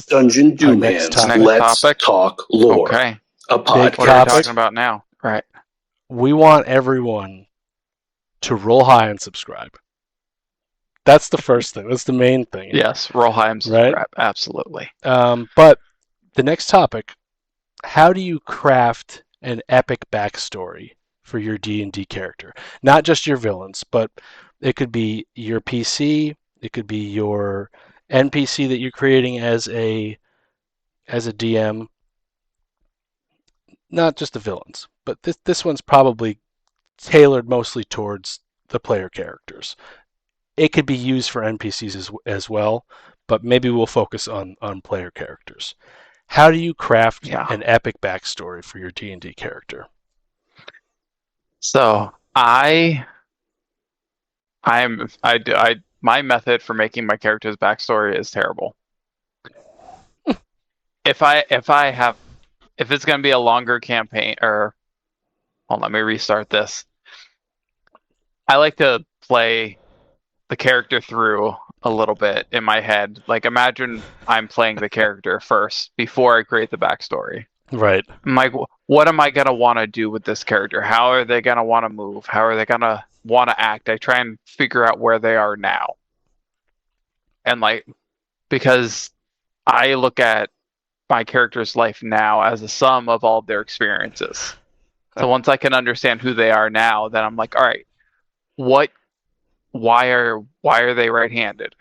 Dungeon Our next Doomans. topic. Let's topic? talk lore. Okay. A Big What are we topic. talking about now? Right. We want everyone to roll high and subscribe. That's the first thing. That's the main thing. Yes, roll high and Right? subscribe. Absolutely. But the next topic, how do you craft an epic backstory for your D&D character? Not just your villains, but it could be your PC, it could be your NPC that you're creating as a DM. Not just the villains, but this one's probably tailored mostly towards the player characters. It could be used for NPCs as well, but maybe we'll focus on player characters. How do you craft an epic backstory for your D&D character? So my method for making my character's backstory is terrible. If it's gonna be a longer campaign, or hold on, let me restart this. I like to play the character through a little bit in my head. Like, imagine I'm playing the character first before I create the backstory. Right. I'm like, what am I gonna want to do with this character? How are they gonna want to move? How are they gonna want to act? I try and figure out where they are now. And because I look at my character's life now as a sum of all of their experiences. So once I can understand who they are now, then I'm like, all right, why are they right-handed?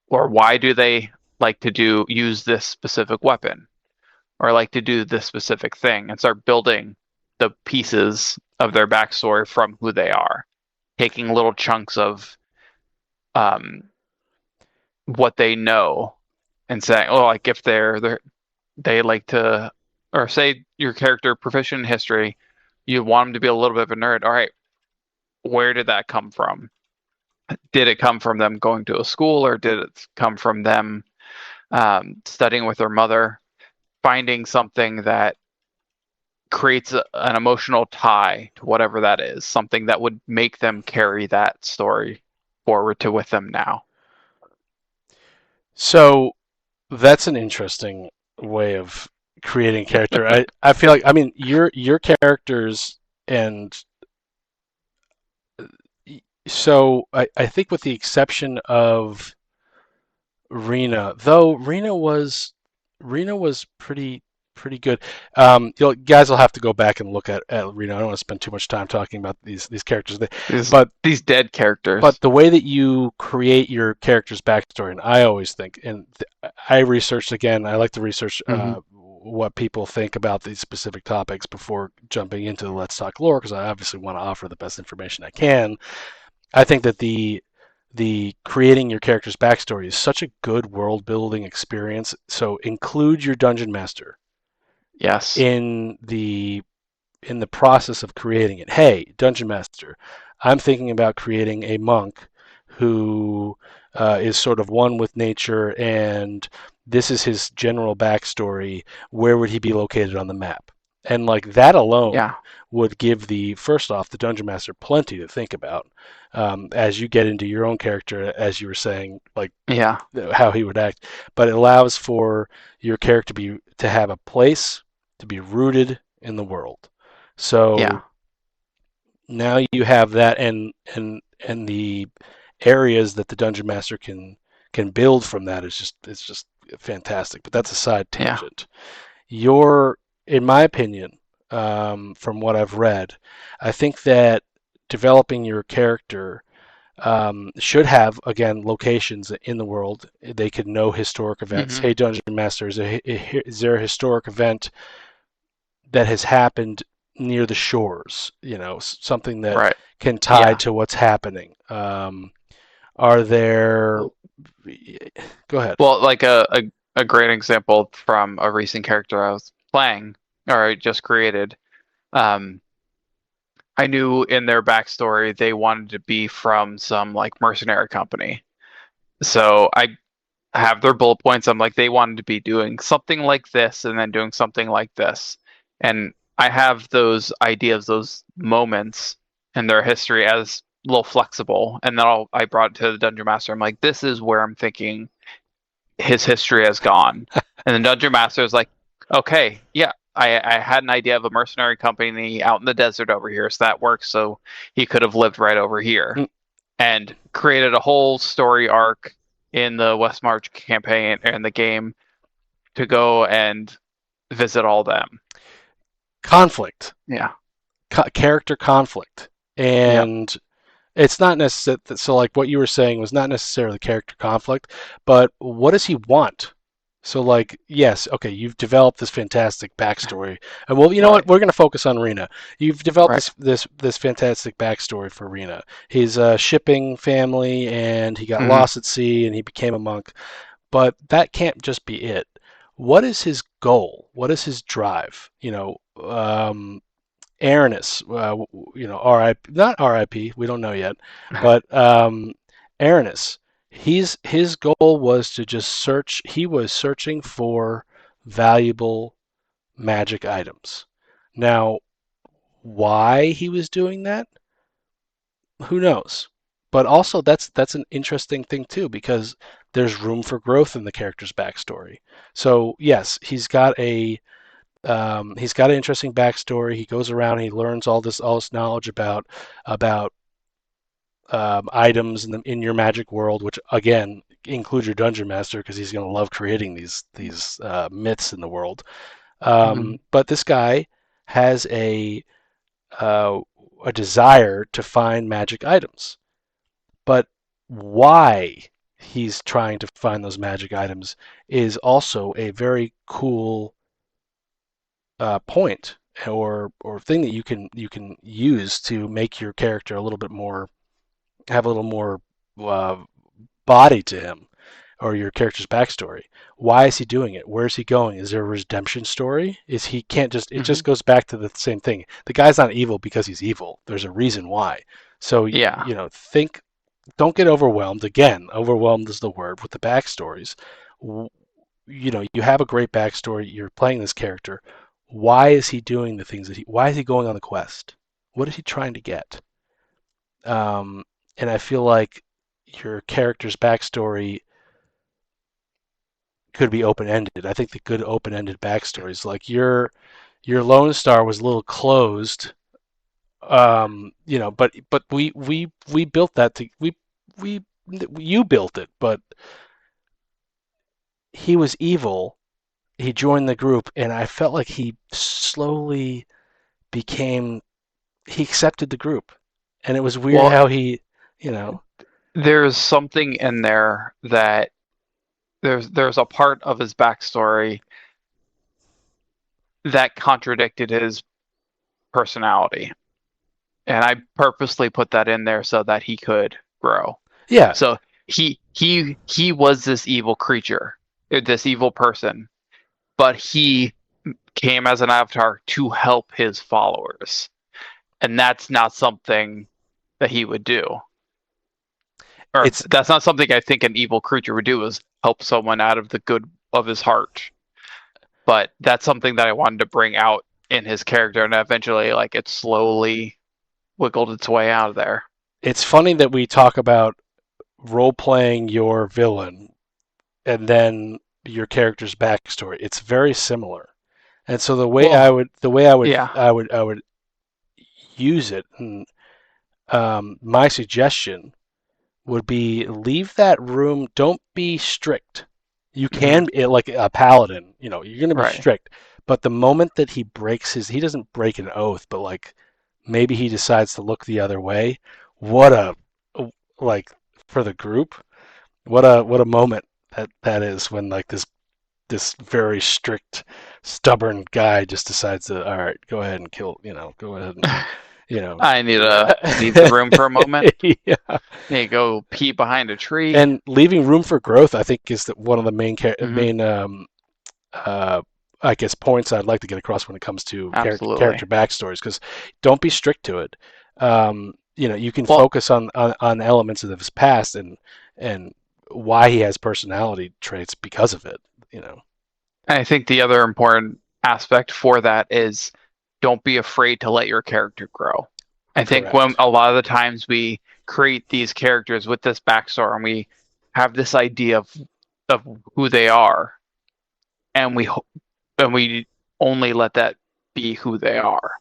Or why do they like to use this specific weapon? Or like to do this specific thing, and start building the pieces of their backstory from who they are, taking little chunks of what they know and saying, oh, like if they like to, or say your character proficient in history, you want them to be a little bit of a nerd. All right, where did that come from? Did it come from them going to a school, or did it come from them studying with their mother? Finding something that creates an emotional tie to whatever that is, something that would make them carry that story forward to with them now. So that's an interesting way of creating character. I feel like, I mean, your characters, and so I think with the exception of Rena, though Rena was pretty good. Guys will have to go back and look at Rena. I don't want to spend too much time talking about these characters. These dead characters. But the way that you create your character's backstory, and I always think, and I researched again. I like to research what people think about these specific topics before jumping into the Let's Talk lore, because I obviously want to offer the best information I can. I think that the creating your character's backstory is such a good world building experience. So include your dungeon master. Yes. In the process of creating it. Hey, dungeon master, I'm thinking about creating a monk who is sort of one with nature, and this is his general backstory. Where would he be located on the map? And like that alone would give the dungeon master plenty to think about as you get into your own character, as you were saying, how he would act. But it allows for your character to have a place, to be rooted in the world. So now you have that, and the areas that the dungeon master can build from that it's just fantastic. But that's a side tangent. In my opinion, from what I've read, I think that developing your character should have, again, locations in the world. They could know historic events. Hey, Dungeon Master, is there a historic event that has happened near the shores? Something that can tie to what's happening. Are there? Go ahead. Well, like a great example from a recent character I was playing, or I just created. I knew in their backstory they wanted to be from some mercenary company. So I have their bullet points. I'm like, they wanted to be doing something like this and then doing something like this. And I have those ideas, those moments in their history as a little flexible. And then I brought it to the Dungeon Master. I'm like, this is where I'm thinking his history has gone. And the Dungeon Master is like, okay, yeah, I had an idea of a mercenary company out in the desert over here, so that works. So he could have lived right over here Mm. and created a whole story arc in the West March campaign and the game to go and visit all them. Conflict, Yeah. character conflict, Yeah. and it's not necessary. So, like what you were saying was not necessarily character conflict, but what does he want? So, like, yes, okay, you've developed this fantastic backstory, and well, you know what? Right. We're going to focus on Rena. You've developed Right. this fantastic backstory for Rena. He's a shipping family, and he got Hmm. lost at sea, and he became a monk. But that can't just be it. What is his goal? What is his drive? Aranis, RIP, not RIP, we don't know yet, but Aranis, his goal was to just search. He was searching for valuable magic items. Now, why he was doing that, who knows? But also, that's an interesting thing too because there's room for growth in the character's backstory. So yes, he's got an interesting backstory. He goes around, he learns all this knowledge about items in your magic world, which again includes your dungeon master because he's going to love creating these myths in the world. Hmm. But this guy has uh, a desire to find magic items, but why he's trying to find those magic items is also a very cool point or thing that you can use to make your character a little bit more have a little more uh, body to him or your character's backstory. Why is he doing it? Where is he going? Is there a redemption story? Is he can't just it Hmm. just goes back to the same thing. The guy's not evil because he's evil. There's a reason why. So Yeah. think don't get overwhelmed. Again, overwhelmed is the word with the backstories. You have a great backstory. You're playing this character. Why is he doing the things that why is he going on the quest? What is he trying to get? Um, and I feel like your character's backstory could be open ended. I think the good open ended backstories, like your Lone Star was a little closed, but we built that to we you built it, but he was evil. He joined the group, and I felt like he slowly became he accepted the group, and it was weird Well, how he, you know, there's something in there that there's a part of his backstory that contradicted his personality. And I purposely put that in there so that he could grow. yeah, So he was this evil creature, this evil person, but he came as an avatar to help his followers. And that's not something that he would do. Or it's that's not something I think an evil creature would do is help someone out of the good of his heart. But that's something that I wanted to bring out in his character and eventually like it slowly wiggled its way out of there. it's funny that we talk about role playing your villain and then your character's backstory. It's very similar. And so Well, yeah. I would use it. And, my suggestion would be leave that room. Don't be strict. You Hmm. can like a paladin. You're going to be Right. strict. But the moment that he doesn't break an oath, but like maybe he decides to look the other way. What a like for the group. What a moment that is when like this very strict, stubborn guy just decides to, all right, go ahead and kill, go ahead and, you know, I need to leave the room for a moment. yeah. Need to go pee behind a tree. And leaving room for growth, I think, is one of the Hmm. main, uh, I guess, points I'd like to get across when it comes to Absolutely. character backstories, because don't be strict to it. You can Well, focus on elements of his past and why he has personality traits because of it. You know, I think the other important aspect for that is don't be afraid to let your character grow. I think when correct. a lot of the times we create these characters with this backstory and we have this idea of who they are, and we only let that be who they are,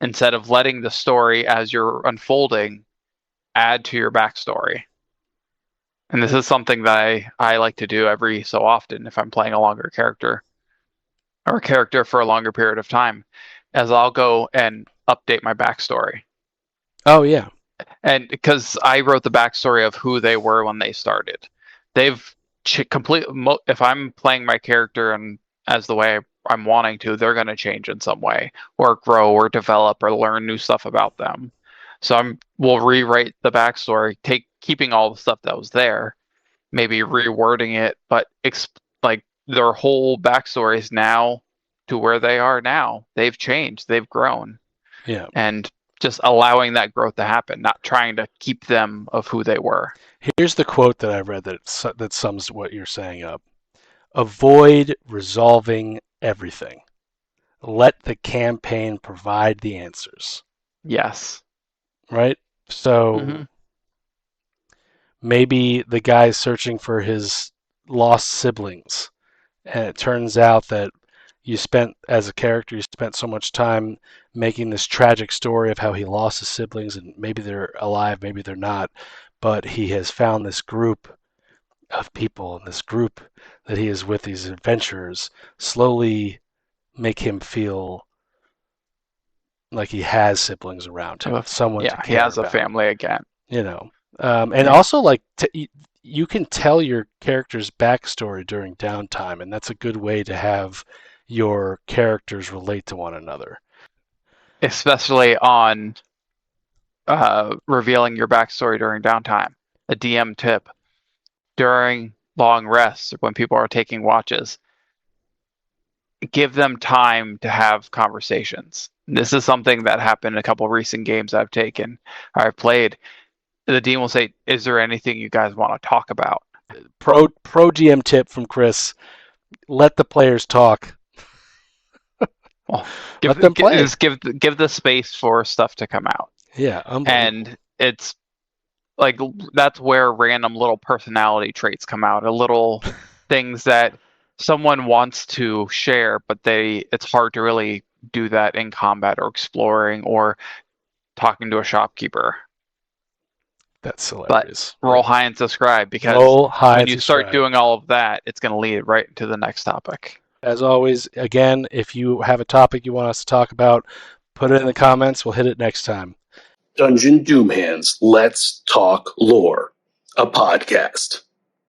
instead of letting the story as you're unfolding add to your backstory. And this is something that I like to do every so often if I'm playing a longer character or a character for a longer period of time, as I'll go and update my backstory. Oh yeah. And because I wrote the backstory of who they were when they started, they've if I'm playing my character and as the way I'm wanting to, they're going to change in some way or grow or develop or learn new stuff about them. So we'll rewrite the backstory, keeping all the stuff that was there, maybe rewording it, but like their whole backstory is now to where they are now. They've changed, they've grown. Yeah. And just allowing that growth to happen, not trying to keep them of who they were. Here's the quote that I read that sums what you're saying up. Avoid resolving everything. Let the campaign provide the answers. Yes. Right? So maybe the guy's searching for his lost siblings, and it turns out that as a character, you spent so much time making this tragic story of how he lost his siblings, and maybe they're alive, maybe they're not, but he has found this group of people, and this group that he is with, these adventurers, slowly make him feel like he has siblings around him, someone to care he has about. A family again. And also like you can tell your character's backstory during downtime, and that's a good way to have your characters relate to one another. Especially on revealing your backstory during downtime. A DM tip: during long rests, when people are taking watches, give them time to have conversations. This is something that happened in a couple of recent games I've played. The DM will say, "Is there anything you guys want to talk about?" Pro GM tip from Chris: let the players talk. Well, let them play. Just give the space for stuff to come out. Yeah, and it's like that's where random little personality traits come out, a little things that someone wants to share, but it's hard to really do that in combat or exploring or talking to a shopkeeper. That's hilarious. But roll high and subscribe, because when you start doing all of that, it's going to lead right into the next topic. As always, again, if you have a topic you want us to talk about, put it in the comments. We'll hit it next time. Dungeon Doom Hands, Let's Talk Lore, a podcast.